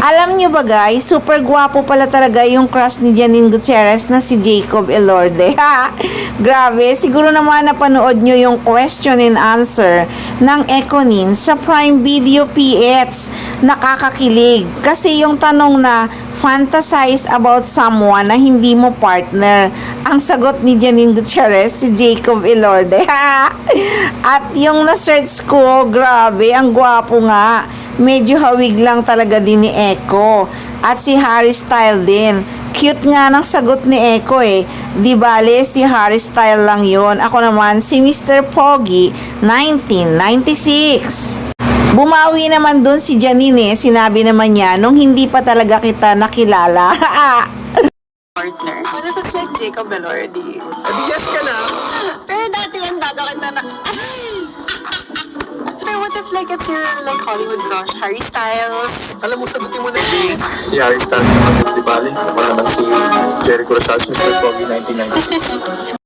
Alam nyo ba guys, super gwapo pala talaga yung crush ni Janine Gutierrez na si Jacob Elorde. Grabe, siguro naman napanood nyo yung question and answer ng Econin sa Prime Video PH. Nakakakilig. Kasi yung tanong na, fantasize about someone na hindi mo partner. Ang sagot ni Janine Gutierrez, si Jacob Elorde. At yung na-search ko, grabe, ang gwapo nga. Medyo hawig lang talaga din ni Echo. At si Harry Styles din. Cute nga ng sagot ni Echo eh. Di bale, si Harry Styles lang yon. Ako naman, si Mr. Pogi, 1996. Bumawi naman dun si Janine eh. Sinabi naman niya, nung hindi pa talaga kita nakilala. Partner. What if it's like Jacob Elordi? Adi yes ka na. Pero dati yan, daga kita na... Pero what if like it's your like Hollywood crush, Harry Styles? Alam mo, sagutin mo na yun. Si Harry Styles naman, di ba? Ako naman si Jericho Rosales, Mr. Pogi, 1996.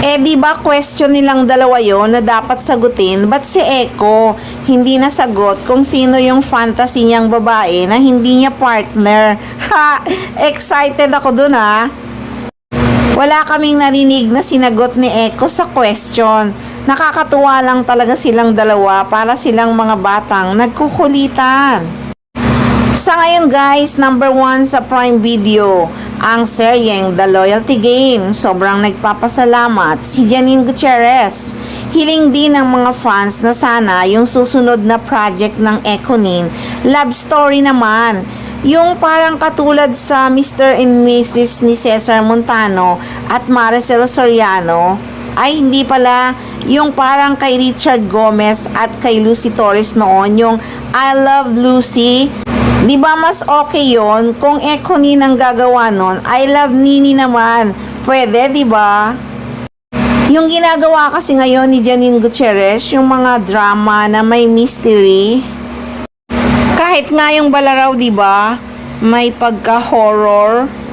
Eh di ba question nilang dalawa yon na dapat sagutin, ba't si Echo hindi nasagot kung sino yung fantasy niyang babae na hindi niya partner? Ha! Excited ako dun ha! Wala kaming narinig na sinagot ni Echo sa question. Nakakatuwa lang talaga silang dalawa, para silang mga batang nagkukulitan. Sa ngayon guys, number 1 sa Prime Video, ang seryeng The Loyalty Game. Sobrang nagpapasalamat si Janine Gutierrez. Hiling din ng mga fans na sana yung susunod na project ng Econin, love story naman. Yung parang katulad sa Mr. and Mrs. ni Cesar Montano at Maricel Soriano. Ay hindi pala, yung parang kay Richard Gomez at kay Lucy Torres noon, yung I Love Lucy. Di ba mas okay yon kung Econin ang gagawa nun? I Love Nini naman. Pwede, di ba? Yung ginagawa kasi ngayon ni Janine Gutierrez, yung mga drama na may mystery. Kahit nga yung Balaraw, di ba? May pagka-horror.